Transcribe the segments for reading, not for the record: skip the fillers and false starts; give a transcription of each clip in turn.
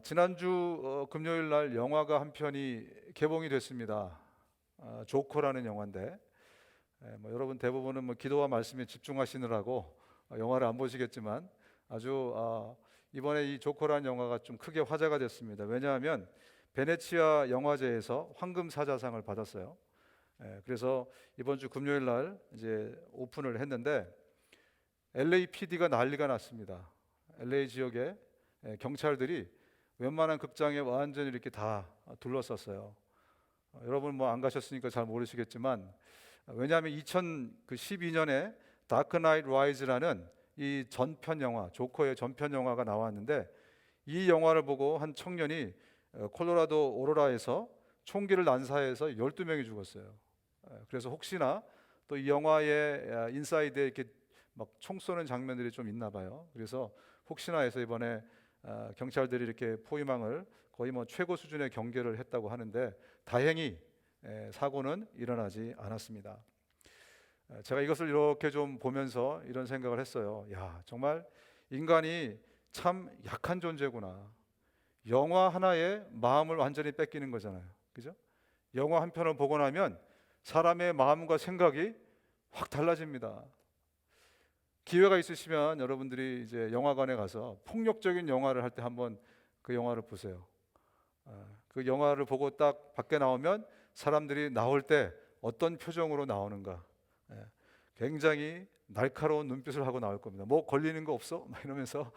지난주 금요일 날 영화가 한 편이 개봉이 됐습니다. 조커라는 영화인데 여러분 대부분은 기도와 말씀에 집중하시느라고 영화를 안 보시겠지만 아주 이번에 이 조커라는 영화가 좀 크게 화제가 됐습니다. 왜냐하면 베네치아 영화제에서 황금 사자상을 받았어요. 그래서 이번 주 금요일 날 이제 오픈을 했는데 LAPD가 난리가 났습니다. LA 지역에 경찰들이 웬만한 극장에 완전히 이렇게 다 둘러쌌어요. 여러분 안 가셨으니까 잘 모르시겠지만 왜냐하면 2012년에 다크 나이트 라이즈라는 이 전편 영화, 조커의 전편 영화가 나왔는데 이 영화를 보고 한 청년이 콜로라도 오로라에서 총기를 난사해서 12명이 죽었어요. 그래서 혹시나 또 이 영화의 인사이드에 이렇게 막 총 쏘는 장면들이 좀 있나 봐요. 그래서 혹시나 해서 이번에 경찰들이 이렇게 포위망을 거의 최고 수준의 경계를 했다고 하는데 다행히 사고는 일어나지 않았습니다. 제가 이것을 이렇게 좀 보면서 이런 생각을 했어요. 야, 정말 인간이 참 약한 존재구나. 영화 하나에 마음을 완전히 뺏기는 거잖아요. 그죠? 영화 한 편을 보고 나면 사람의 마음과 생각이 확 달라집니다. 기회가 있으시면 여러분들이 이제 영화관에 가서 폭력적인 영화를 할 때 한번 그 영화를 보세요. 그 영화를 보고 딱 밖에 나오면 사람들이 나올 때 어떤 표정으로 나오는가. 굉장히 날카로운 눈빛을 하고 나올 겁니다. 뭐 걸리는 거 없어? 막 이러면서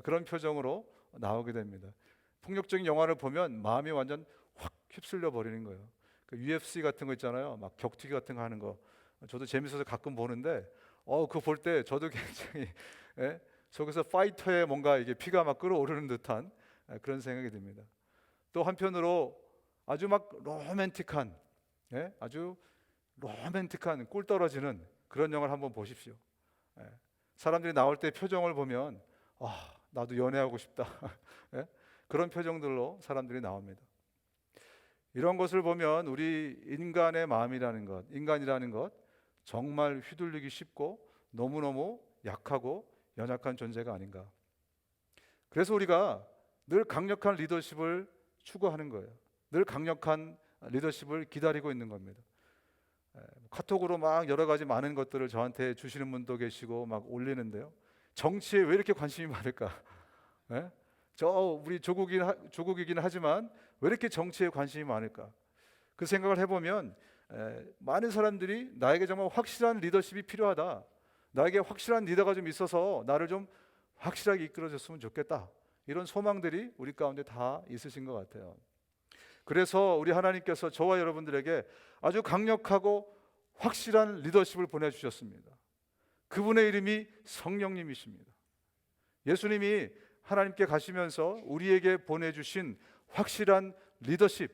그런 표정으로 나오게 됩니다. 폭력적인 영화를 보면 마음이 완전 확 휩쓸려 버리는 거예요. 그 UFC 같은 거 있잖아요. 막 격투기 같은 거 하는 거. 저도 재밌어서 가끔 보는데 그거 볼 때 저도 굉장히 속에서 파이터의 뭔가 이게 피가 막 끓어오르는 듯한 그런 생각이 듭니다. 또 한편으로 아주 로맨틱한 아주 로맨틱한 꿀 떨어지는 그런 영화를 한번 보십시오. 사람들이 나올 때 표정을 보면 나도 연애하고 싶다. 그런 표정들로 사람들이 나옵니다. 이런 것을 보면 우리 인간의 마음이라는 것, 인간이라는 것 정말 휘둘리기 쉽고 너무너무 약하고 연약한 존재가 아닌가. 그래서 우리가 늘 강력한 리더십을 추구하는 거예요. 늘 강력한 리더십을 기다리고 있는 겁니다. 카톡으로 여러 가지 많은 것들을 저한테 주시는 분도 계시고 올리는데요. 정치에 왜 이렇게 관심이 많을까? 우리 조국이긴 하지만 왜 이렇게 정치에 관심이 많을까? 그 생각을 해보면 많은 사람들이 나에게 정말 확실한 리더십이 필요하다. 나에게 확실한 리더가 좀 있어서 나를 좀 확실하게 이끌어줬으면 좋겠다. 이런 소망들이 우리 가운데 다 있으신 것 같아요. 그래서 우리 하나님께서 저와 여러분들에게 아주 강력하고 확실한 리더십을 보내주셨습니다. 그분의 이름이 성령님이십니다. 예수님이 하나님께 가시면서 우리에게 보내주신 확실한 리더십,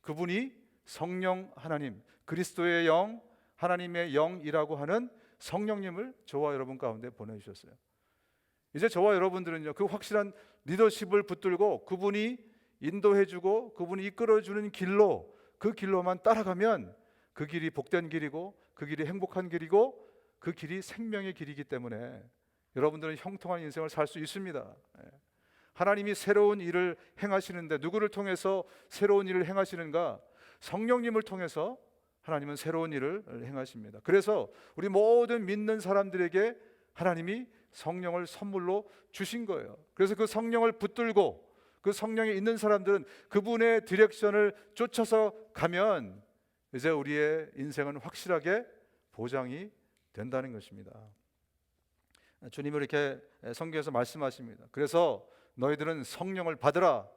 그분이 성령 하나님, 그리스도의 영, 하나님의 영이라고 하는 성령님을 저와 여러분 가운데 보내주셨어요. 이제 저와 여러분들은요, 그 확실한 리더십을 붙들고 그분이 인도해주고 그분이 이끌어주는 길로, 그 길로만 따라가면 그 길이 복된 길이고 그 길이 행복한 길이고 그 길이 생명의 길이기 때문에 여러분들은 형통한 인생을 살 수 있습니다. 하나님이 새로운 일을 행하시는데 누구를 통해서 새로운 일을 행하시는가? 성령님을 통해서 하나님은 새로운 일을 행하십니다. 그래서 우리 모든 믿는 사람들에게 하나님이 성령을 선물로 주신 거예요. 그래서 그 성령을 붙들고 그 성령이 있는 사람들은 그분의 디렉션을 쫓아서 가면 이제 우리의 인생은 확실하게 보장이 된다는 것입니다. 주님은 이렇게 성경에서 말씀하십니다. 그래서 너희들은 성령을 받으라.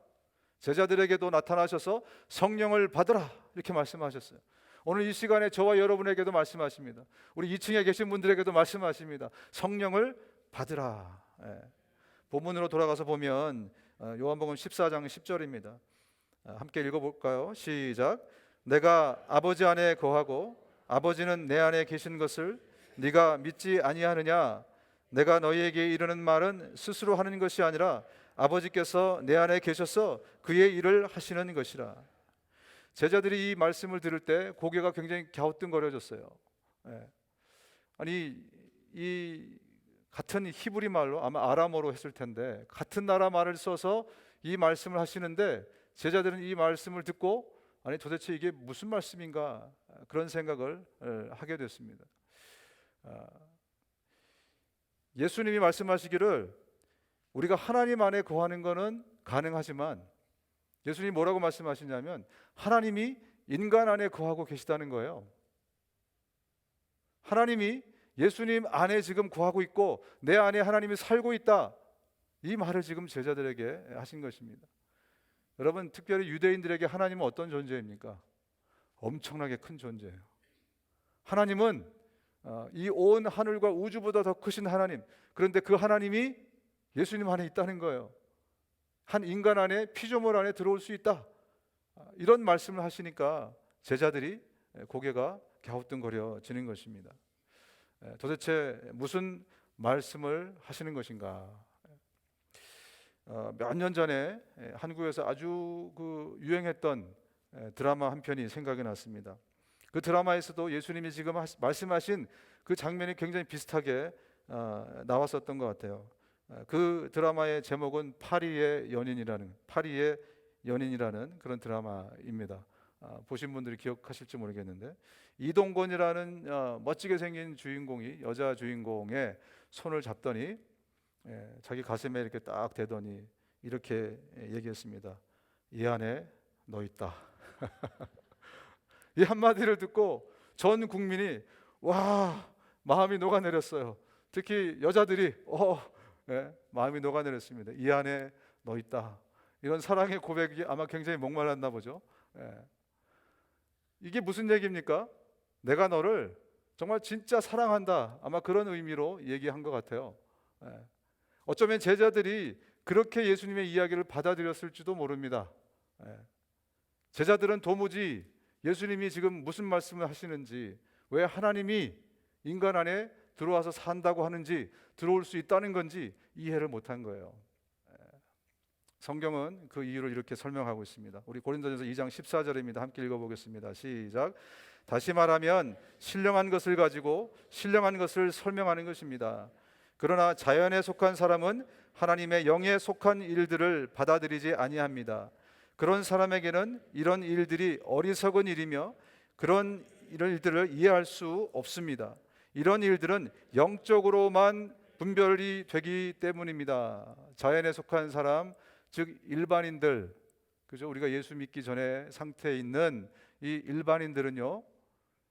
제자들에게도 나타나셔서 성령을 받으라 이렇게 말씀하셨어요. 오늘 이 시간에 저와 여러분에게도 말씀하십니다. 우리 2층에 계신 분들에게도 말씀하십니다. 성령을 받으라. 본문으로 돌아가서 보면 요한복음 14장 10절입니다. 함께 읽어볼까요? 시작. 내가 아버지 안에 거하고 아버지는 내 안에 계신 것을 네가 믿지 아니하느냐? 내가 너희에게 이르는 말은 스스로 하는 것이 아니라 아버지께서 내 안에 계셔서 그의 일을 하시는 것이라. 제자들이 이 말씀을 들을 때 고개가 굉장히 갸우뚱거려졌어요. 아니 이 같은 히브리 말로 아마 아람어로 했을 텐데 같은 나라 말을 써서 이 말씀을 하시는데 제자들은 이 말씀을 듣고 아니 도대체 이게 무슨 말씀인가 그런 생각을 하게 됐습니다. 예수님이 말씀하시기를 우리가 하나님 안에 거하는 것은 가능하지만 예수님이 뭐라고 말씀하시냐면 하나님이 인간 안에 거하고 계시다는 거예요. 하나님이 예수님 안에 지금 거하고 있고 내 안에 하나님이 살고 있다. 이 말을 지금 제자들에게 하신 것입니다. 여러분, 특별히 유대인들에게 하나님은 어떤 존재입니까? 엄청나게 큰 존재예요. 하나님은 이 온 하늘과 우주보다 더 크신 하나님, 그런데 그 하나님이 예수님 안에 있다는 거예요. 한 인간 안에, 피조물 안에 들어올 수 있다. 이런 말씀을 하시니까 제자들이 고개가 갸우뚱거려지는 것입니다. 도대체 무슨 말씀을 하시는 것인가? 몇 년 전에 한국에서 아주 유행했던 드라마 한 편이 생각이 났습니다. 그 드라마에서도 예수님이 지금 말씀하신 그 장면이 굉장히 비슷하게 나왔었던 것 같아요. 그 드라마의 제목은 파리의 연인이라는 그런 드라마입니다. 보신 분들이 기억하실지 모르겠는데 이동건이라는 멋지게 생긴 주인공이 여자 주인공의 손을 잡더니 자기 가슴에 이렇게 딱 대더니 이렇게 얘기했습니다. 이 안에 너 있다. 이 한마디를 듣고 전 국민이 와 마음이 녹아내렸어요. 특히 여자들이 마음이 녹아내렸습니다. 이 안에 너 있다. 이런 사랑의 고백이 아마 굉장히 목말랐나 보죠. 이게 무슨 얘기입니까? 내가 너를 정말 진짜 사랑한다. 아마 그런 의미로 얘기한 것 같아요. 어쩌면 제자들이 그렇게 예수님의 이야기를 받아들였을지도 모릅니다. 제자들은 도무지 예수님이 지금 무슨 말씀을 하시는지, 왜 하나님이 인간 안에 들어와서 산다고 하는지, 들어올 수 있다는 건지 이해를 못한 거예요. 성경은 그 이유를 이렇게 설명하고 있습니다. 우리 고린도전서 2장 14절입니다. 함께 읽어보겠습니다. 시작. 다시 말하면 신령한 것을 가지고 신령한 것을 설명하는 것입니다. 그러나 자연에 속한 사람은 하나님의 영에 속한 일들을 받아들이지 아니합니다. 그런 사람에게는 이런 일들이 어리석은 일이며 그런 일들을 이해할 수 없습니다. 이런 일들은 영적으로만 분별이 되기 때문입니다. 자연에 속한 사람, 즉 일반인들, 그죠? 우리가 예수 믿기 전에 상태에 있는 이 일반인들은요,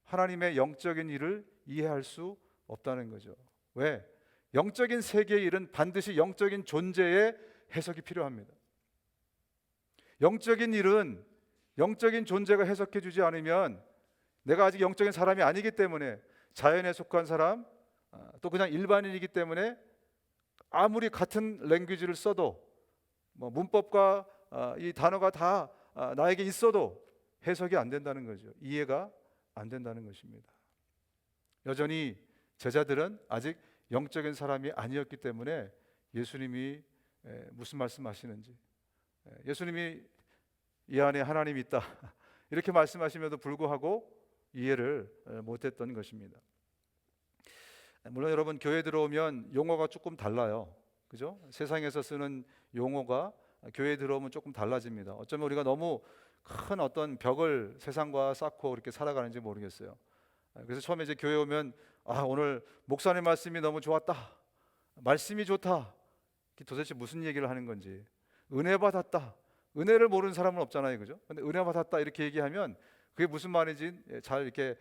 하나님의 영적인 일을 이해할 수 없다는 거죠. 왜? 영적인 세계의 일은 반드시 영적인 존재의 해석이 필요합니다. 영적인 일은 영적인 존재가 해석해 주지 않으면 내가 아직 영적인 사람이 아니기 때문에, 자연에 속한 사람, 또 그냥 일반인이기 때문에 아무리 같은 랭귀지를 써도 문법과 이 단어가 다 나에게 있어도 해석이 안 된다는 거죠. 이해가 안 된다는 것입니다. 여전히 제자들은 아직 영적인 사람이 아니었기 때문에 예수님이 무슨 말씀하시는지, 예수님이 이 안에 하나님이 있다 이렇게 말씀하심에도 불구하고 이해를 못했던 것입니다. 물론 여러분, 교회 들어오면 용어가 조금 달라요. 그죠? 세상에서 쓰는 용어가 교회에 들어오면 조금 달라집니다. 어쩌면 우리가 너무 큰 어떤 벽을 세상과 쌓고 이렇게 살아가는지 모르겠어요. 그래서 처음에 이제 교회 오면 오늘 목사님 말씀이 너무 좋았다, 말씀이 좋다, 도대체 무슨 얘기를 하는 건지, 은혜 받았다, 은혜를 모르는 사람은 없잖아요, 그죠? 근데 은혜 받았다 이렇게 얘기하면 그게 무슨 말인지 잘 이렇게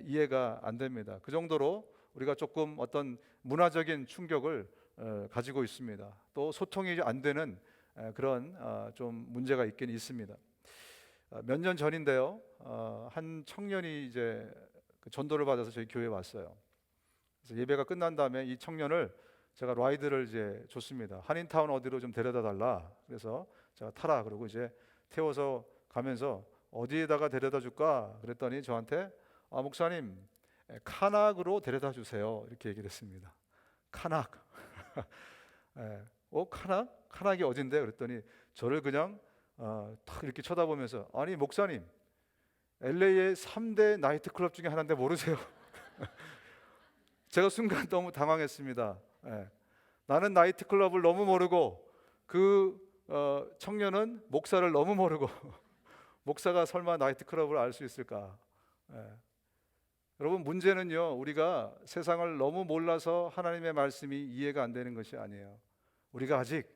이해가 안 됩니다. 그 정도로 우리가 조금 어떤 문화적인 충격을 가지고 있습니다. 또 소통이 안 되는 그런 좀 문제가 있긴 있습니다. 몇 년 전인데요, 한 청년이 이제 전도를 받아서 저희 교회에 왔어요. 그래서 예배가 끝난 다음에 이 청년을 제가 라이드를 이제 줬습니다. 한인타운 어디로 좀 데려다 달라. 그래서 제가 타라 그러고 이제 태워서 가면서 어디에다가 데려다 줄까 그랬더니 저한테 목사님 카낙으로 데려다 주세요 이렇게 얘기를 했습니다. 카낙. 카낙? 카낙이 어딘데? 그랬더니 저를 그냥 탁 이렇게 쳐다보면서 아니 목사님 LA의 3대 나이트클럽 중에 하나인데 모르세요? 제가 순간 너무 당황했습니다. 나는 나이트클럽을 너무 모르고 그 청년은 목사를 너무 모르고 목사가 설마 나이트클럽을 알 수 있을까? 예. 여러분, 문제는요, 우리가 세상을 너무 몰라서 하나님의 말씀이 이해가 안 되는 것이 아니에요. 우리가 아직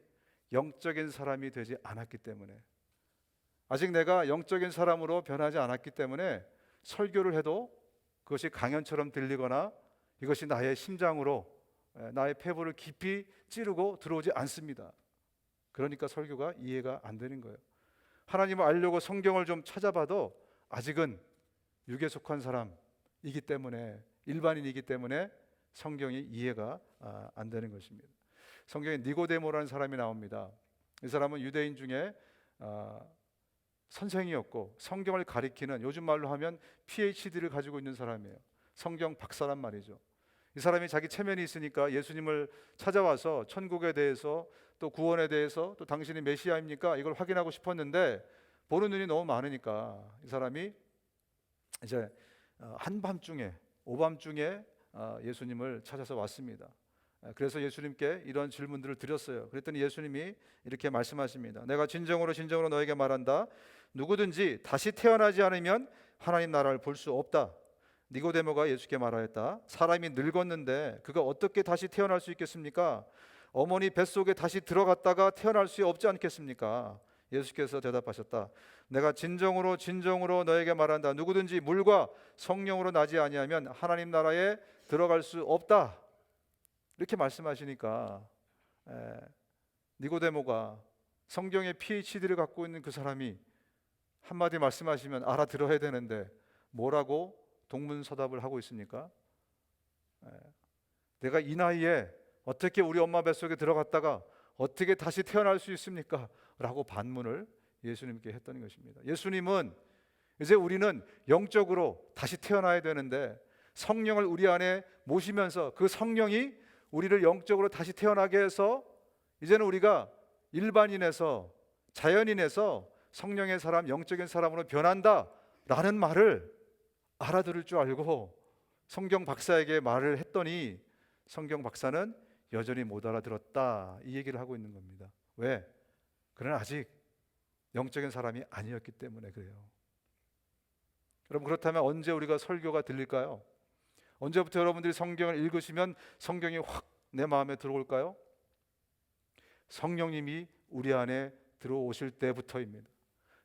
영적인 사람이 되지 않았기 때문에, 아직 내가 영적인 사람으로 변하지 않았기 때문에 설교를 해도 그것이 강연처럼 들리거나 이것이 나의 심장으로, 나의 폐부를 깊이 찌르고 들어오지 않습니다. 그러니까 설교가 이해가 안 되는 거예요. 하나님을 알려고 성경을 좀 찾아봐도 아직은 육에 속한 사람이기 때문에, 일반인이기 때문에 성경이 이해가 안 되는 것입니다. 성경에 니고데모라는 사람이 나옵니다. 이 사람은 유대인 중에 선생이었고 성경을 가리키는, 요즘 말로 하면 PhD를 가지고 있는 사람이에요. 성경 박사란 말이죠. 이 사람이 자기 체면이 있으니까 예수님을 찾아와서 천국에 대해서, 또 구원에 대해서, 또 당신이 메시아입니까? 이걸 확인하고 싶었는데 보는 눈이 너무 많으니까 이 사람이 이제 한밤중에, 오밤중에 예수님을 찾아서 왔습니다. 그래서 예수님께 이런 질문들을 드렸어요. 그랬더니 예수님이 이렇게 말씀하십니다. 내가 진정으로 진정으로 너에게 말한다. 누구든지 다시 태어나지 않으면 하나님 나라를 볼 수 없다. 니고데모가 예수께 말하였다. 사람이 늙었는데 그가 어떻게 다시 태어날 수 있겠습니까? 어머니 뱃속에 다시 들어갔다가 태어날 수 없지 않겠습니까? 예수께서 대답하셨다. 내가 진정으로 진정으로 너에게 말한다. 누구든지 물과 성령으로 나지 아니하면 하나님 나라에 들어갈 수 없다. 이렇게 말씀하시니까 니고데모가, 성경의 PhD를 갖고 있는 그 사람이 한마디 말씀하시면 알아들어야 되는데 뭐라고 동문서답을 하고 있습니까? 내가 이 나이에 어떻게 우리 엄마 뱃속에 들어갔다가 어떻게 다시 태어날 수 있습니까? 라고 반문을 예수님께 했던 것입니다. 예수님은 이제 우리는 영적으로 다시 태어나야 되는데 성령을 우리 안에 모시면서 그 성령이 우리를 영적으로 다시 태어나게 해서 이제는 우리가 일반인에서, 자연인에서 성령의 사람, 영적인 사람으로 변한다라는 말을 알아들을 줄 알고 성경 박사에게 말을 했더니 성경 박사는 여전히 못 알아들었다, 이 얘기를 하고 있는 겁니다. 왜? 그는 아직 영적인 사람이 아니었기 때문에 그래요. 여러분, 그렇다면 언제 우리가 설교가 들릴까요? 언제부터 여러분들이 성경을 읽으시면 성경이 확 내 마음에 들어올까요? 성령님이 우리 안에 들어오실 때부터입니다.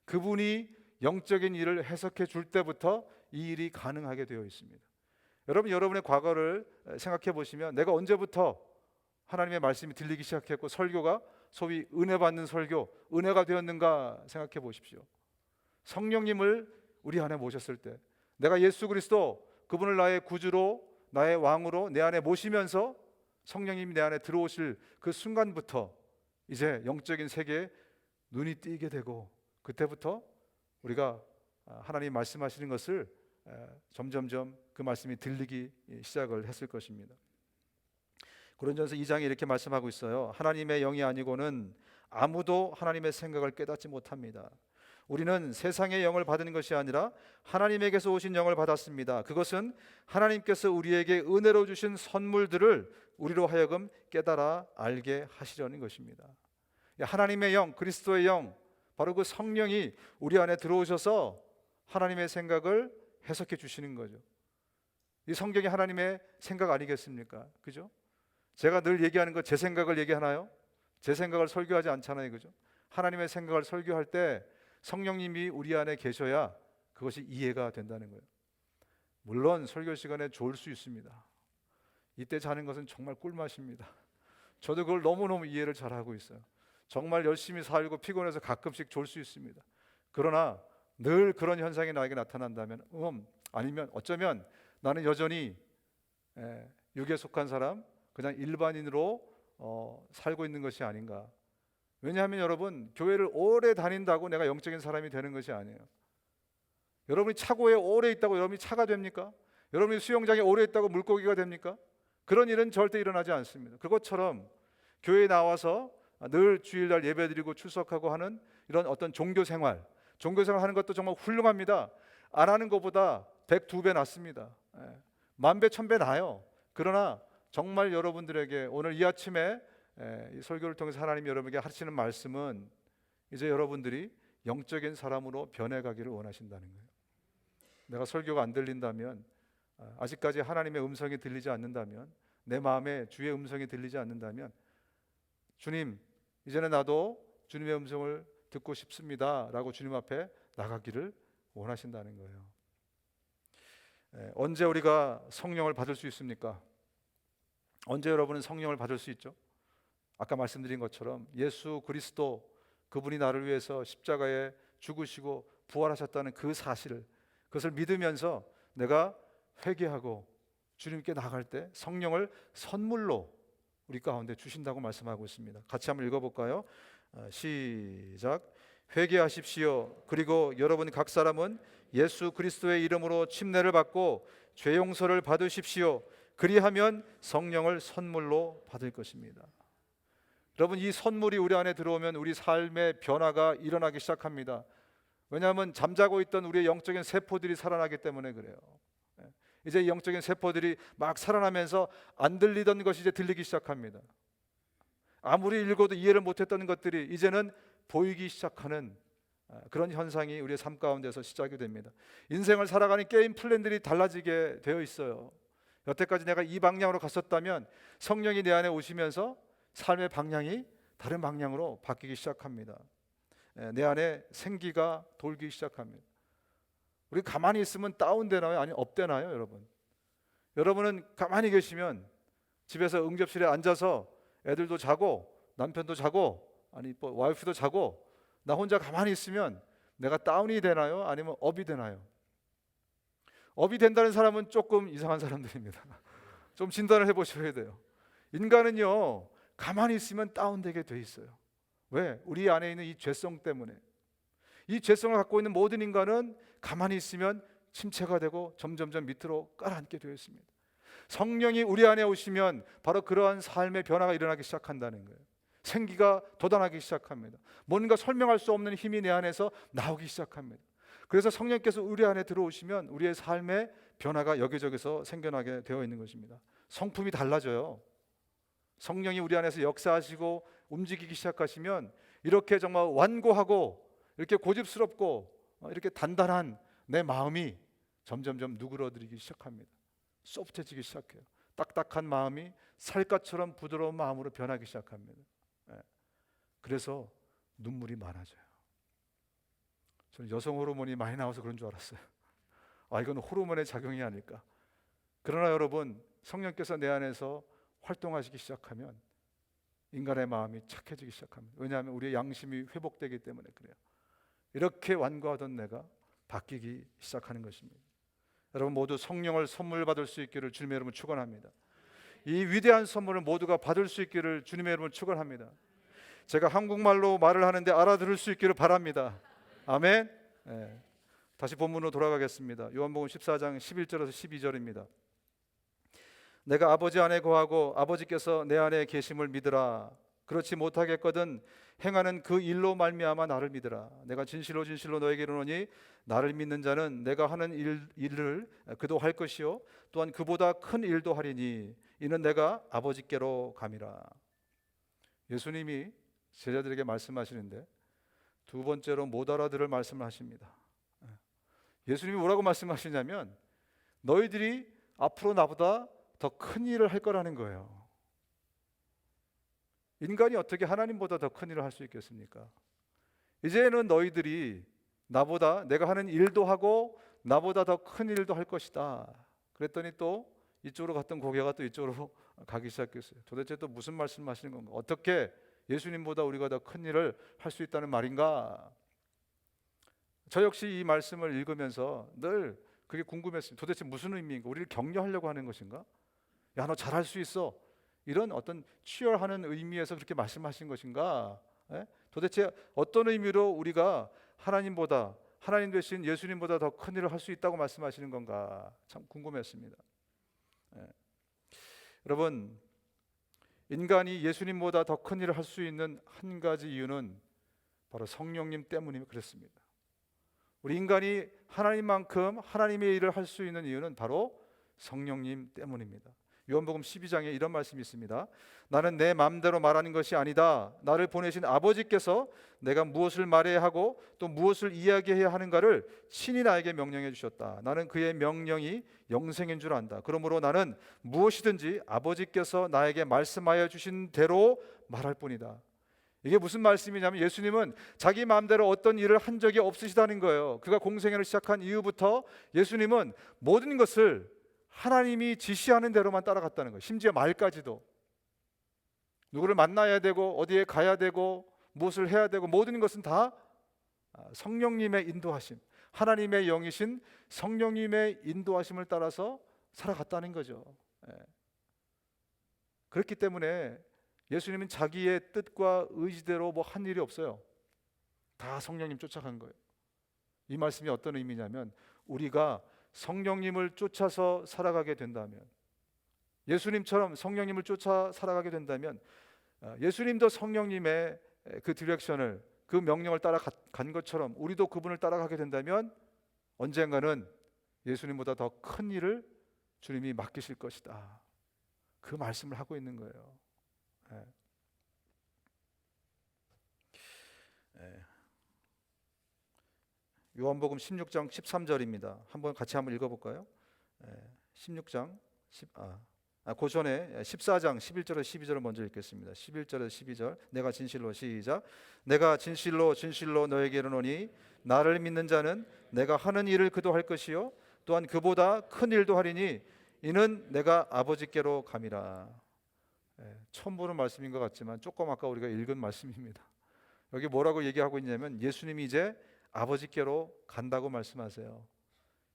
그분이 영적인 일을 해석해 줄 때부터 이 일이 가능하게 되어 있습니다. 여러분, 여러분의 과거를 생각해 보시면 내가 언제부터 하나님의 말씀이 들리기 시작했고 설교가 소위 은혜 받는 설교, 은혜가 되었는가 생각해 보십시오. 성령님을 우리 안에 모셨을 때, 내가 예수 그리스도 그분을 나의 구주로, 나의 왕으로 내 안에 모시면서 성령님이 내 안에 들어오실 그 순간부터 이제 영적인 세계에 눈이 띄게 되고, 그때부터 우리가 하나님 말씀하시는 것을 점점점 그 말씀이 들리기 시작을 했을 것입니다. 고린도전서 2장에 이렇게 말씀하고 있어요. 하나님의 영이 아니고는 아무도 하나님의 생각을 깨닫지 못합니다. 우리는 세상의 영을 받은 것이 아니라 하나님에게서 오신 영을 받았습니다. 그것은 하나님께서 우리에게 은혜로 주신 선물들을 우리로 하여금 깨달아 알게 하시려는 것입니다. 하나님의 영, 그리스도의 영, 바로 그 성령이 우리 안에 들어오셔서 하나님의 생각을 해석해 주시는 거죠. 이 성경이 하나님의 생각 아니겠습니까? 그죠? 제가 늘 얘기하는 거 제 생각을 얘기하나요? 제 생각을 설교하지 않잖아요. 그죠? 하나님의 생각을 설교할 때 성령님이 우리 안에 계셔야 그것이 이해가 된다는 거예요. 물론 설교 시간에 졸 수 있습니다. 이때 자는 것은 정말 꿀맛입니다. 저도 그걸 너무너무 이해를 잘하고 있어요. 정말 열심히 살고 피곤해서 가끔씩 졸 수 있습니다. 그러나 늘 그런 현상이 나에게 나타난다면, 아니면 어쩌면 나는 여전히 육에 속한 사람, 그냥 일반인으로 살고 있는 것이 아닌가. 왜냐하면 여러분, 교회를 오래 다닌다고 내가 영적인 사람이 되는 것이 아니에요. 여러분이 차고에 오래 있다고 여러분이 차가 됩니까? 여러분이 수영장에 오래 있다고 물고기가 됩니까? 그런 일은 절대 일어나지 않습니다. 그것처럼 교회에 나와서 늘 주일날 예배드리고 출석하고 하는 이런 어떤 종교생활 하는 것도 정말 훌륭합니다. 안 하는 것보다 102배 낫습니다. 만배 천배 나아요. 그러나 정말 여러분들에게 오늘 이 아침에 이 설교를 통해서 하나님이 여러분에게 하시는 말씀은 이제 여러분들이 영적인 사람으로 변해가기를 원하신다는 거예요. 내가 설교가 안 들린다면, 아직까지 하나님의 음성이 들리지 않는다면, 내 마음에 주의 음성이 들리지 않는다면, 주님, 이제는 나도 주님의 음성을 듣고 싶습니다 라고 주님 앞에 나가기를 원하신다는 거예요. 언제 우리가 성령을 받을 수 있습니까? 언제 여러분은 성령을 받을 수 있죠? 아까 말씀드린 것처럼 예수 그리스도, 그분이 나를 위해서 십자가에 죽으시고 부활하셨다는 그 사실을, 그것을 믿으면서 내가 회개하고 주님께 나갈 때 성령을 선물로 우리 가운데 주신다고 말씀하고 있습니다. 같이 한번 읽어볼까요? 시작. 회개하십시오. 그리고 여러분 각 사람은 예수 그리스도의 이름으로 침례를 받고 죄 용서를 받으십시오. 그리하면 성령을 선물로 받을 것입니다. 여러분, 이 선물이 우리 안에 들어오면 우리 삶의 변화가 일어나기 시작합니다. 왜냐하면 잠자고 있던 우리의 영적인 세포들이 살아나기 때문에 그래요. 이제 이 영적인 세포들이 막 살아나면서 안 들리던 것이 이제 들리기 시작합니다. 아무리 읽어도 이해를 못했던 것들이 이제는 보이기 시작하는 그런 현상이 우리의 삶 가운데서 시작이 됩니다. 인생을 살아가는 게임 플랜들이 달라지게 되어 있어요. 여태까지 내가 이 방향으로 갔었다면 성령이 내 안에 오시면서 삶의 방향이 다른 방향으로 바뀌기 시작합니다. 내 안에 생기가 돌기 시작합니다. 우리 가만히 있으면 다운되나요? 아니면 업되나요? 여러분은 가만히 계시면 집에서 응접실에 앉아서 애들도 자고 남편도 자고 와이프도 자고 나 혼자 가만히 있으면 내가 다운이 되나요? 아니면 업이 되나요? 업이 된다는 사람은 조금 이상한 사람들입니다. 좀 진단을 해보셔야 돼요. 인간은요, 가만히 있으면 다운되게 돼 있어요. 왜? 우리 안에 있는 이 죄성 때문에. 이 죄성을 갖고 있는 모든 인간은 가만히 있으면 침체가 되고 점점점 밑으로 깔아앉게 되어 있습니다. 성령이 우리 안에 오시면 바로 그러한 삶의 변화가 일어나기 시작한다는 거예요. 생기가 돋아나기 시작합니다. 뭔가 설명할 수 없는 힘이 내 안에서 나오기 시작합니다. 그래서 성령께서 우리 안에 들어오시면 우리의 삶의 변화가 여기저기서 생겨나게 되어 있는 것입니다. 성품이 달라져요. 성령이 우리 안에서 역사하시고 움직이기 시작하시면 이렇게 정말 완고하고 이렇게 고집스럽고 이렇게 단단한 내 마음이 점점점 누그러들이기 시작합니다. 소프트해지기 시작해요. 딱딱한 마음이 살갗처럼 부드러운 마음으로 변하기 시작합니다. 그래서 눈물이 많아져요. 저는 여성 호르몬이 많이 나와서 그런 줄 알았어요. 이건 호르몬의 작용이 아닐까. 그러나 여러분, 성령께서 내 안에서 활동하시기 시작하면 인간의 마음이 착해지기 시작합니다. 왜냐하면 우리의 양심이 회복되기 때문에 그래요. 이렇게 완고하던 내가 바뀌기 시작하는 것입니다. 여러분 모두 성령을 선물 받을 수 있기를 주님의 이름으로 축원합니다. 이 위대한 선물을 모두가 받을 수 있기를 주님의 이름으로 축원합니다. 제가 한국말로 말을 하는데 알아들을 수 있기를 바랍니다. 아멘. 다시 본문으로 돌아가겠습니다. 요한복음 14장 11절에서 12절입니다. 내가 아버지 안에 거하고 아버지께서 내 안에 계심을 믿으라. 그렇지 못하겠거든 행하는 그 일로 말미암아 나를 믿으라. 내가 진실로 진실로 너에게 이르노니 나를 믿는 자는 내가 하는 일을 그도 할 것이요 또한 그보다 큰 일도 하리니 이는 내가 아버지께로 감이라. 예수님이 제자들에게 말씀하시는데 두 번째로 못 알아들을 말씀을 하십니다. 예수님이 뭐라고 말씀하시냐면 너희들이 앞으로 나보다 더 큰 일을 할 거라는 거예요. 인간이 어떻게 하나님보다 더 큰 일을 할 수 있겠습니까? 이제는 너희들이 나보다 내가 하는 일도 하고 나보다 더 큰 일도 할 것이다. 그랬더니 또 이쪽으로 갔던 고개가 또 이쪽으로 가기 시작했어요. 도대체 또 무슨 말씀을 하시는 건가? 어떻게 예수님보다 우리가 더 큰 일을 할 수 있다는 말인가? 저 역시 이 말씀을 읽으면서 늘 그게 궁금했어요. 도대체 무슨 의미인가? 우리를 격려하려고 하는 것인가? 야, 너 잘할 수 있어. 이런 어떤 치열하는 의미에서 그렇게 말씀하신 것인가? 도대체 어떤 의미로 우리가 하나님보다, 하나님 되신 예수님보다 더 큰 일을 할 수 있다고 말씀하시는 건가? 참 궁금했습니다. 여러분, 인간이 예수님보다 더 큰 일을 할 수 있는 한 가지 이유는 바로 성령님 때문이 그렇습니다. 우리 인간이 하나님만큼 하나님의 일을 할 수 있는 이유는 바로 성령님 때문입니다. 요한복음 12장에 이런 말씀이 있습니다. 나는 내 마음대로 말하는 것이 아니다. 나를 보내신 아버지께서 내가 무엇을 말해야 하고 또 무엇을 이야기해야 하는가를 친히 나에게 명령해 주셨다. 나는 그의 명령이 영생인 줄 안다. 그러므로 나는 무엇이든지 아버지께서 나에게 말씀하여 주신 대로 말할 뿐이다. 이게 무슨 말씀이냐면 예수님은 자기 마음대로 어떤 일을 한 적이 없으시다는 거예요. 그가 공생애를 시작한 이후부터 예수님은 모든 것을 하나님이 지시하는 대로만 따라갔다는 거예요. 심지어 말까지도. 누구를 만나야 되고 어디에 가야 되고 무엇을 해야 되고 모든 것은 다 성령님의 인도하심, 하나님의 영이신 성령님의 인도하심을 따라서 살아갔다는 거죠. 그렇기 때문에 예수님은 자기의 뜻과 의지대로 뭐 한 일이 없어요. 다 성령님 쫓아간 거예요. 이 말씀이 어떤 의미냐면 우리가 성령님을 쫓아서 살아가게 된다면, 예수님처럼 성령님을 쫓아 살아가게 된다면, 예수님도 성령님의 그 디렉션을, 그 명령을 따라간 것처럼 우리도 그분을 따라가게 된다면 언젠가는 예수님보다 더 큰 일을 주님이 맡기실 것이다. 그 말씀을 하고 있는 거예요. 요한복음 16장 13절입니다. 같이 한번 읽어볼까요? 16장 그 전에 14장 11절에서 12절을 먼저 읽겠습니다. 11절에서 12절. 내가 진실로, 시작. 내가 진실로 진실로 너에게 이르노니 나를 믿는 자는 내가 하는 일을 그도 할 것이요 또한 그보다 큰 일도 하리니 이는 내가 아버지께로 감이라. 처음 보는 말씀인 것 같지만 조금 아까 우리가 읽은 말씀입니다. 여기 뭐라고 얘기하고 있냐면 예수님이 이제 아버지께로 간다고 말씀하세요.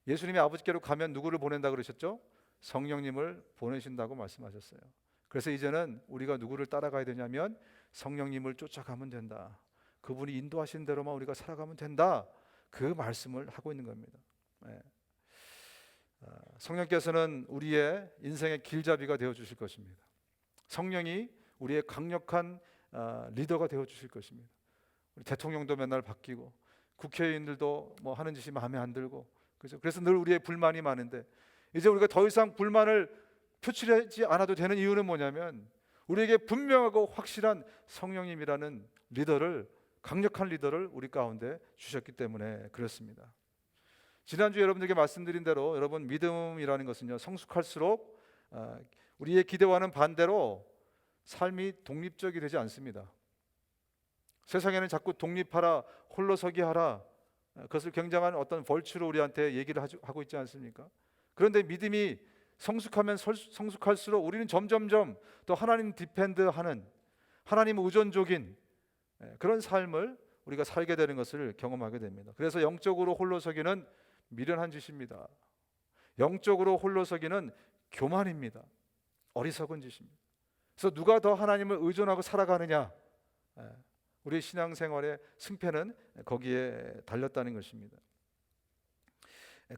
예수님이 아버지께로 가면 누구를 보낸다 그러셨죠? 성령님을 보내신다고 말씀하셨어요. 그래서 이제는 우리가 누구를 따라가야 되냐면 성령님을 쫓아가면 된다. 그분이 인도하신 대로만 우리가 살아가면 된다. 그 말씀을 하고 있는 겁니다. 성령께서는 우리의 인생의 길잡이가 되어 주실 것입니다. 성령이 우리의 강력한 리더가 되어 주실 것입니다. 우리 대통령도 맨날 바뀌고 국회의원들도 뭐 하는 짓이 마음에 안 들고, 그렇죠? 그래서 늘 우리의 불만이 많은데 이제 우리가 더 이상 불만을 표출하지 않아도 되는 이유는 뭐냐면 우리에게 분명하고 확실한 성령님이라는 리더를, 강력한 리더를 우리 가운데 주셨기 때문에 그렇습니다. 지난주에 여러분들에게 말씀드린 대로 여러분, 믿음이라는 것은요 성숙할수록 우리의 기대와는 반대로 삶이 독립적이 되지 않습니다. 세상에는 자꾸 독립하라, 홀로서기 하라, 그것을 굉장한 어떤 벌추로 우리한테 얘기를 하고 있지 않습니까? 그런데 믿음이 성숙하면 성숙할수록 우리는 점점점 더 하나님 디펜드하는, 하나님 의존적인 그런 삶을 우리가 살게 되는 것을 경험하게 됩니다. 그래서 영적으로 홀로서기는 미련한 짓입니다. 영적으로 홀로서기는 교만입니다. 어리석은 짓입니다. 그래서 누가 더 하나님을 의존하고 살아가느냐, 우리의 신앙생활의 승패는 거기에 달렸다는 것입니다.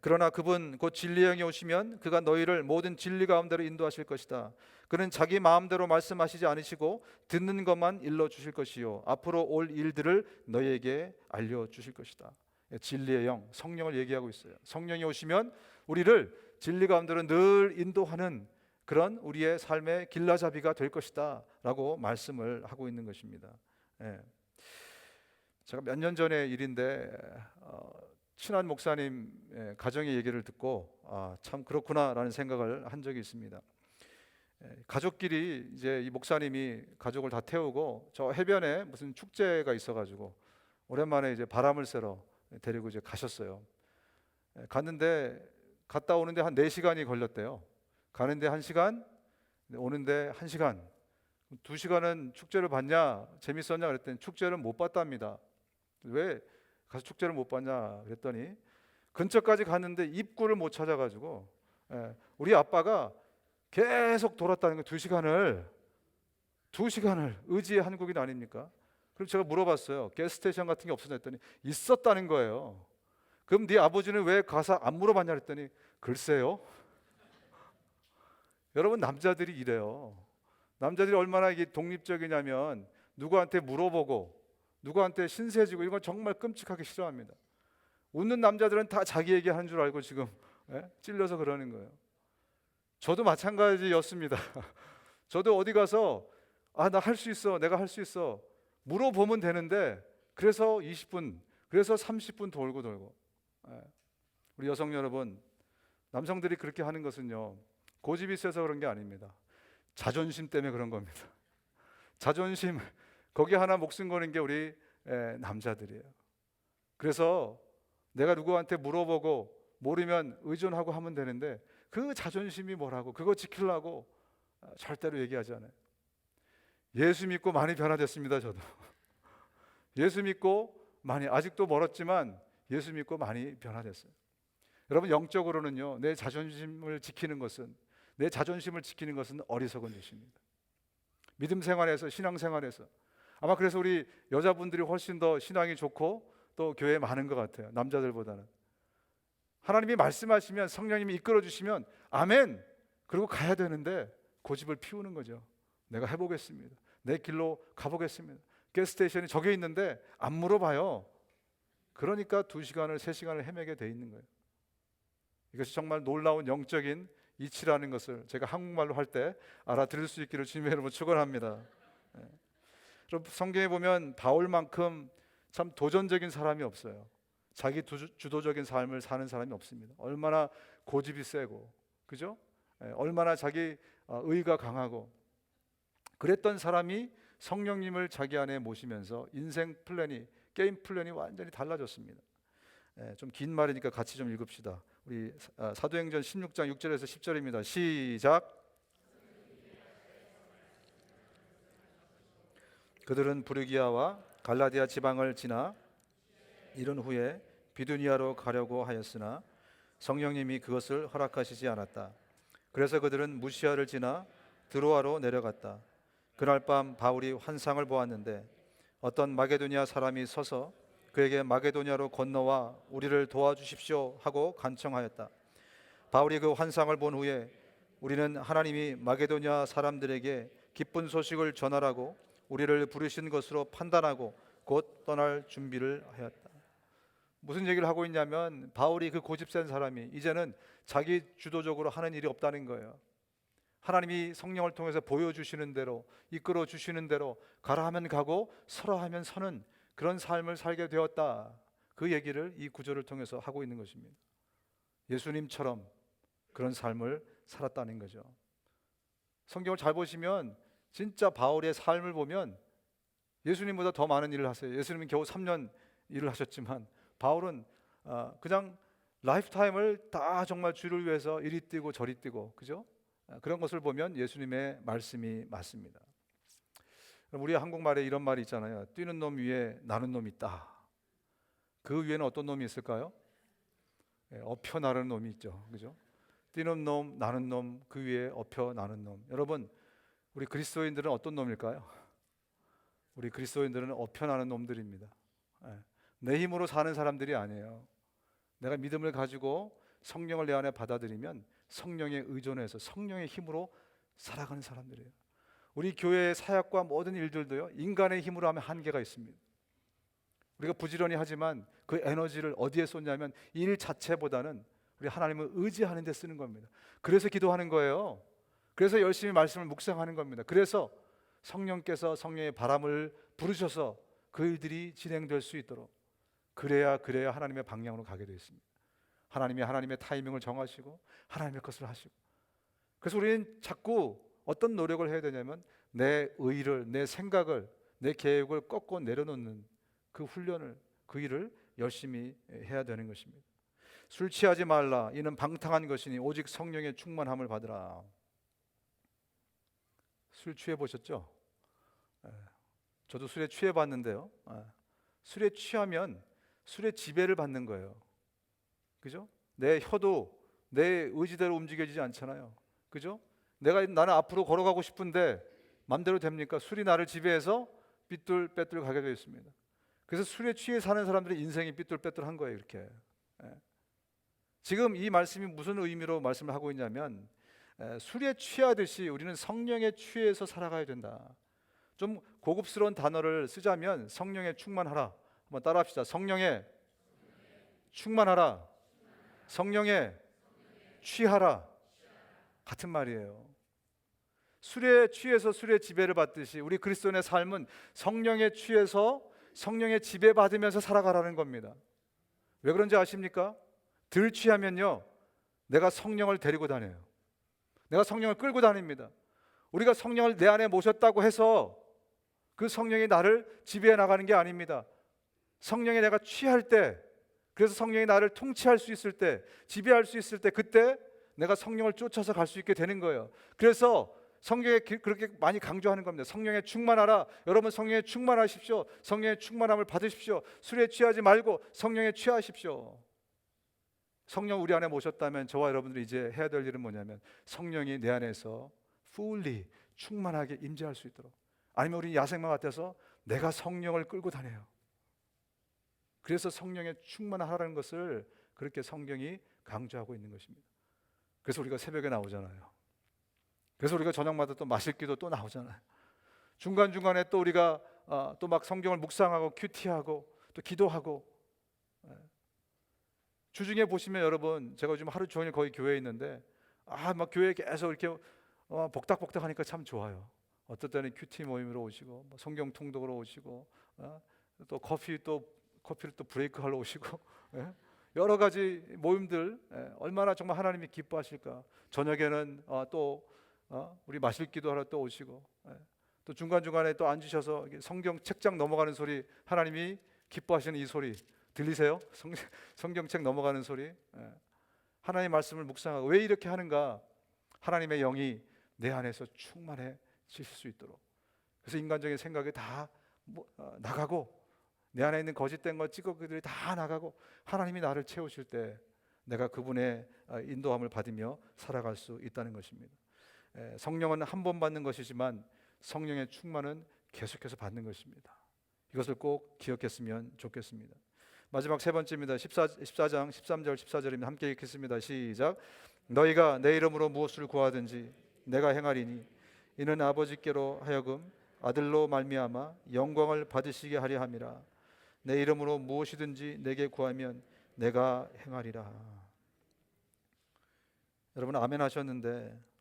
그러나 그분 곧 진리의 영이 오시면 그가 너희를 모든 진리 가운데로 인도하실 것이다. 그는 자기 마음대로 말씀하시지 않으시고 듣는 것만 일러주실 것이요 앞으로 올 일들을 너희에게 알려주실 것이다. 진리의 영, 성령을 얘기하고 있어요. 성령이 오시면 우리를 진리 가운데로 늘 인도하는 그런 우리의 삶의 길라잡이가 될 것이다 라고 말씀을 하고 있는 것입니다. 제가 몇 년 전의 일인데 친한 목사님 가정의 얘기를 듣고 참 그렇구나라는 생각을 한 적이 있습니다. 가족끼리 이제 이 목사님이 가족을 다 태우고 저 해변에 무슨 축제가 있어가지고 오랜만에 이제 바람을 쐬러 데리고 이제 가셨어요. 갔는데 갔다 오는데 한 4시간이 걸렸대요. 가는데 1시간, 오는데 1시간. 2시간은 축제를 봤냐, 재밌었냐 그랬더니 축제를 못 봤답니다. 왜 가서 축제를 못 봤냐 그랬더니 근처까지 갔는데 입구를 못 찾아가지고 우리 아빠가 계속 돌았다는 거. 2시간을 의지의 한국인 아닙니까? 그럼 제가 물어봤어요. 가스스테이션 같은 게 없었냐 했더니 있었다는 거예요. 그럼 네 아버지는 왜 가서 안 물어봤냐 했더니 글쎄요. 여러분, 남자들이 이래요. 남자들이 얼마나 이게 독립적이냐면 누구한테 물어보고 누구한테 신세지고 이건 정말 끔찍하게 싫어합니다. 웃는 남자들은 다 자기 얘기하는 줄 알고 지금 찔려서 그러는 거예요. 저도 마찬가지였습니다. 저도 어디 가서 나 할 수 있어, 내가 할 수 있어 물어보면 되는데, 그래서 20분, 그래서 30분 돌고. 예. 우리 여성 여러분, 남성들이 그렇게 하는 것은요, 고집이 세서 그런 게 아닙니다. 자존심 때문에 그런 겁니다. 자존심, 거기 하나 목숨 거는 게 우리 남자들이에요. 그래서 내가 누구한테 물어보고 모르면 의존하고 하면 되는데, 그 자존심이 뭐라고, 그거 지키려고 절대로 얘기하지 않아요. 예수 믿고 많이 변화됐습니다. 저도 예수 믿고 많이, 아직도 멀었지만 예수 믿고 많이 변화됐어요. 여러분, 영적으로는요, 내 자존심을 지키는 것은 어리석은 짓입니다. 믿음 생활에서, 신앙 생활에서. 아마 그래서 우리 여자분들이 훨씬 더 신앙이 좋고 또 교회에 많은 것 같아요, 남자들보다는. 하나님이 말씀하시면, 성령님이 이끌어 주시면 아멘, 그리고 가야 되는데 고집을 피우는 거죠. 내가 해보겠습니다, 내 길로 가보겠습니다. 가스스테이션이 저기 있는데 안 물어봐요. 그러니까 2시간을 3시간을 헤매게 돼 있는 거예요. 이것이 정말 놀라운 영적인 이치라는 것을 제가 한국말로 할 때 알아들을 수 있기를 주님의 이름으로 축원합니다. 여러분, 성경에 보면 바울만큼 참 도전적인 사람이 없어요. 자기 주도적인 삶을 사는 사람이 없습니다. 얼마나 고집이 세고, 그죠? 얼마나 자기 의가 강하고, 그랬던 사람이 성령님을 자기 안에 모시면서 인생 플랜이, 게임 플랜이 완전히 달라졌습니다. 좀 긴 말이니까 같이 좀 읽읍시다. 우리 사도행전 16장 6절에서 10절입니다. 시작. 그들은 부르기아와 갈라디아 지방을 지나 이른 후에 비두니아로 가려고 하였으나 성령님이 그것을 허락하시지 않았다. 그래서 그들은 무시아를 지나 드로아로 내려갔다. 그날 밤 바울이 환상을 보았는데 어떤 마게도니아 사람이 서서 그에게 마게도니아로 건너와 우리를 도와주십시오 하고 간청하였다. 바울이 그 환상을 본 후에 우리는 하나님이 마게도니아 사람들에게 기쁜 소식을 전하라고 우리를 부르신 것으로 판단하고 곧 떠날 준비를 하였다. 무슨 얘기를 하고 있냐면, 바울이, 그 고집센 사람이 이제는 자기 주도적으로 하는 일이 없다는 거예요. 하나님이 성령을 통해서 보여주시는 대로, 이끌어 주시는 대로 가라 하면 가고 서라 하면 서는 그런 삶을 살게 되었다. 그 얘기를 이 구절을 통해서 하고 있는 것입니다. 예수님처럼 그런 삶을 살았다는 거죠. 성경을 잘 보시면 진짜 바울의 삶을 보면 예수님보다 더 많은 일을 하세요. 예수님은 겨우 3년 일을 하셨지만 바울은 그냥 라이프타임을 다 정말 주를 위해서 이리 뛰고 저리 뛰고, 그죠? 그런 것을 보면 예수님의 말씀이 맞습니다. 우리 한국말에 이런 말이 있잖아요. 뛰는 놈 위에 나는 놈이 있다. 그 위에는 어떤 놈이 있을까요? 엎혀 나르는 놈이 있죠, 그죠? 뛰는 놈, 나는 놈, 그 위에 엎혀 나는 놈. 여러분, 우리 그리스도인들은 어떤 놈일까요? 우리 그리스도인들은 엎혀 나는 놈들입니다. 내 힘으로 사는 사람들이 아니에요. 내가 믿음을 가지고 성령을 내 안에 받아들이면 성령에 의존해서 성령의 힘으로 살아가는 사람들이에요. 우리 교회의 사역과 모든 일들도요, 인간의 힘으로 하면 한계가 있습니다. 우리가 부지런히 하지만 그 에너지를 어디에 쏟냐면 일 자체보다는 우리 하나님을 의지하는 데 쓰는 겁니다. 그래서 기도하는 거예요. 그래서 열심히 말씀을 묵상하는 겁니다. 그래서 성령께서 성령의 바람을 부르셔서 그 일들이 진행될 수 있도록, 그래야 하나님의 방향으로 가게 되어 있습니다. 하나님의 타이밍을 정하시고 하나님의 것을 하시고. 그래서 우리는 자꾸 어떤 노력을 해야 되냐면 내 의를, 내 생각을, 내 계획을 꺾고 내려놓는 그 훈련을, 그 일을 열심히 해야 되는 것입니다. 술 취하지 말라, 이는 방탕한 것이니 오직 성령의 충만함을 받으라. 술 취해 보셨죠? 저도 술에 취해 봤는데요, 술에 취하면 술의 지배를 받는 거예요. 그죠? 내 혀도 내 의지대로 움직여지지 않잖아요. 그죠? 나는 앞으로 걸어가고 싶은데 맘대로 됩니까? 술이 나를 지배해서 삐뚤빼뚤 가게 되어 있습니다. 그래서 술에 취해 사는 사람들의 인생이 삐뚤빼뚤한 거예요, 이렇게. 지금 이 말씀이 무슨 의미로 말씀을 하고 있냐면, 술에 취하듯이 우리는 성령에 취해서 살아가야 된다. 좀 고급스러운 단어를 쓰자면 성령에 충만하라. 한번 따라합시다. 성령에 충만하라. 성령에 취하라. 같은 말이에요. 술에 취해서 술의 지배를 받듯이 우리 그리스도인의 삶은 성령에 취해서 성령의 지배받으면서 살아가라는 겁니다. 왜 그런지 아십니까? 들 취하면요, 내가 성령을 데리고 다녀요. 내가 성령을 끌고 다닙니다. 우리가 성령을 내 안에 모셨다고 해서 그 성령이 나를 지배해 나가는 게 아닙니다. 성령에 내가 취할 때, 그래서 성령이 나를 통치할 수 있을 때, 지배할 수 있을 때, 그때 내가 성령을 쫓아서 갈 수 있게 되는 거예요. 그래서 성경에 그렇게 많이 강조하는 겁니다. 성령에 충만하라. 여러분 성령에 충만하십시오. 성령의 충만함을 받으십시오. 술에 취하지 말고 성령에 취하십시오. 성령 우리 안에 모셨다면 저와 여러분들이 이제 해야 될 일은 뭐냐면 성령이 내 안에서 fully 충만하게 임재할 수 있도록, 아니면 우리 야생마 같아서 내가 성령을 끌고 다녀요. 그래서 성령에 충만하라는 것을 그렇게 성경이 강조하고 있는 것입니다. 그래서 우리가 새벽에 나오잖아요. 그래서 우리가 저녁마다 또 마실 기도 또 나오잖아요. 중간중간에 또 우리가 또 막 성경을 묵상하고 큐티하고 또 기도하고. 주중에 보시면 여러분, 제가 요즘 하루 종일 거의 교회에 있는데 막 교회에 계속 이렇게 복닥복닥 하니까 참 좋아요. 어떨 때는 큐티 모임으로 오시고 성경 통독으로 오시고 또 커피를 또 브레이크 하러 오시고 여러 가지 모임들, 얼마나 정말 하나님이 기뻐하실까. 저녁에는 또 우리 마실 기도하러 또 오시고, 또 중간중간에 또 앉으셔서 성경 책장 넘어가는 소리, 하나님이 기뻐하시는 이 소리 들리세요? 성경책 넘어가는 소리. 하나님의 말씀을 묵상하고. 왜 이렇게 하는가? 하나님의 영이 내 안에서 충만해지실 수 있도록. 그래서 인간적인 생각이 다 나가고, 내 안에 있는 거짓된 것, 찌꺼기들이 다 나가고, 하나님이 나를 채우실 때 내가 그분의 인도함을 받으며 살아갈 수 있다는 것입니다. 성령은 한 번 받는 것이지만 성령의 충만은 계속해서 받는 것입니다. 이것을 꼭 기억했으면 좋겠습니다. 마지막 세 번째입니다. 14장 13절 14절입니다. 함께 읽겠습니다. 시작. 너희가 내 이름으로 무엇을 구하든지 내가 행하리니 이는 아버지께로 하여금 아들로 말미암아 영광을 받으시게 하려 함이라. 내 이름으로 무엇이든지 내게 구하면 내가 행하리라. 여러분 아멘 하셨는데,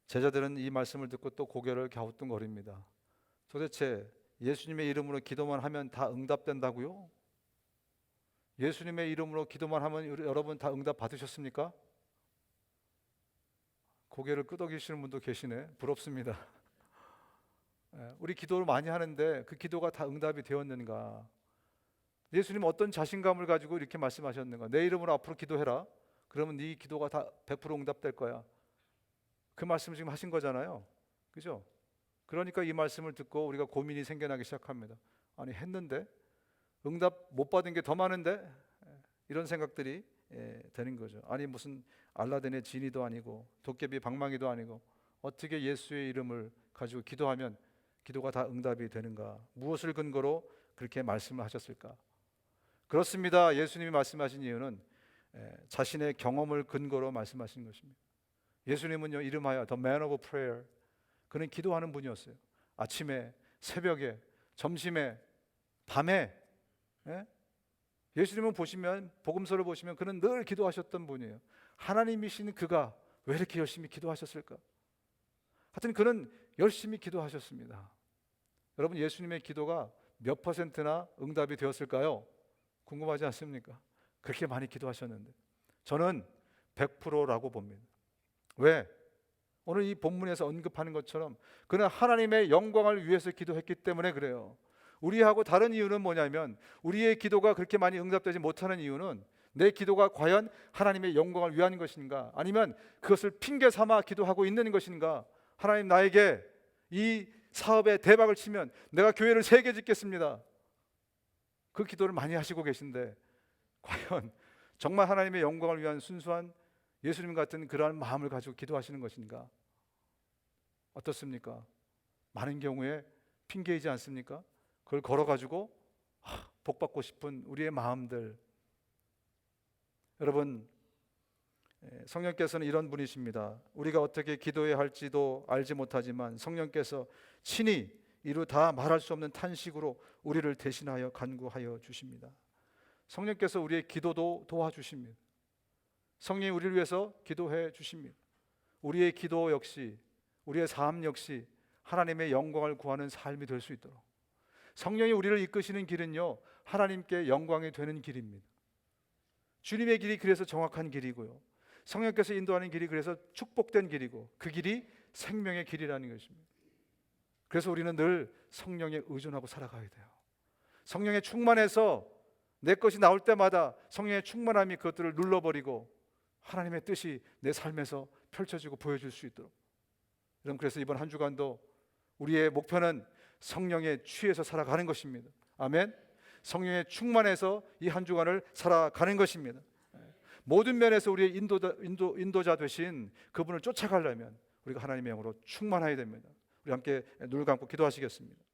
제자들은 이 말씀을 듣고 또 고개를 갸우뚱거립니다. 도대체 예수님의 이름으로 기도만 하면 다 응답된다고요? 예수님의 이름으로 기도만 하면 여러분 다 응답 받으셨습니까? 고개를 끄덕이시는 분도 계시네. 부럽습니다. 우리 기도를 많이 하는데 그 기도가 다 응답이 되었는가? 예수님 어떤 자신감을 가지고 이렇게 말씀하셨는가? 내 이름으로 앞으로 기도해라. 그러면 네 기도가 다 100% 응답될 거야. 그 말씀을 지금 하신 거잖아요. 그죠? 그러니까 이 말씀을 듣고 우리가 고민이 생겨나기 시작합니다. 아니 했는데 응답 못 받은 게 더 많은데, 이런 생각들이 되는 거죠. 아니 무슨 알라딘의 지니도 아니고 도깨비 방망이도 아니고 어떻게 예수의 이름을 가지고 기도하면 기도가 다 응답이 되는가? 무엇을 근거로 그렇게 말씀을 하셨을까? 그렇습니다. 예수님이 말씀하신 이유는 자신의 경험을 근거로 말씀하신 것입니다. 예수님은요, 이름하여 The Man of Prayer, 그는 기도하는 분이었어요. 아침에, 새벽에, 점심에, 밤에. 예수님은 보시면, 복음서를 보시면 그는 늘 기도하셨던 분이에요. 하나님이신 그가 왜 이렇게 열심히 기도하셨을까? 하여튼 그는 열심히 기도하셨습니다. 여러분 예수님의 기도가 몇 %나 응답이 되었을까요? 궁금하지 않습니까? 그렇게 많이 기도하셨는데 저는 100%라고 봅니다. 왜? 오늘 이 본문에서 언급하는 것처럼 그는 하나님의 영광을 위해서 기도했기 때문에 그래요. 우리하고 다른 이유는 뭐냐면, 우리의 기도가 그렇게 많이 응답되지 못하는 이유는 내 기도가 과연 하나님의 영광을 위한 것인가, 아니면 그것을 핑계 삼아 기도하고 있는 것인가. 하나님 나에게 이 사업에 대박을 치면 내가 교회를 3개 짓겠습니다. 그 기도를 많이 하시고 계신데 과연 정말 하나님의 영광을 위한 순수한 예수님 같은 그러한 마음을 가지고 기도하시는 것인가? 어떻습니까? 많은 경우에 핑계이지 않습니까? 그걸 걸어가지고 복받고 싶은 우리의 마음들. 여러분 성령께서는 이런 분이십니다. 우리가 어떻게 기도해야 할지도 알지 못하지만 성령께서 친히 이루 다 말할 수 없는 탄식으로 우리를 대신하여 간구하여 주십니다. 성령께서 우리의 기도도 도와주십니다. 성령이 우리를 위해서 기도해 주십니다. 우리의 기도 역시, 우리의 삶 역시 하나님의 영광을 구하는 삶이 될 수 있도록, 성령이 우리를 이끄시는 길은요, 하나님께 영광이 되는 길입니다. 주님의 길이 그래서 정확한 길이고요, 성령께서 인도하는 길이 그래서 축복된 길이고, 그 길이 생명의 길이라는 것입니다. 그래서 우리는 늘 성령에 의존하고 살아가야 돼요. 성령에 충만해서 내 것이 나올 때마다 성령의 충만함이 그것들을 눌러버리고 하나님의 뜻이 내 삶에서 펼쳐지고 보여줄 수 있도록. 여러분, 그래서 이번 한 주간도 우리의 목표는 성령에 취해서 살아가는 것입니다. 아멘. 성령에 충만해서 이 한 주간을 살아가는 것입니다. 모든 면에서 우리의 인도자 되신 그분을 쫓아가려면 우리가 하나님의 영으로 충만해야 됩니다. 우리 함께 눈을 감고 기도하시겠습니다.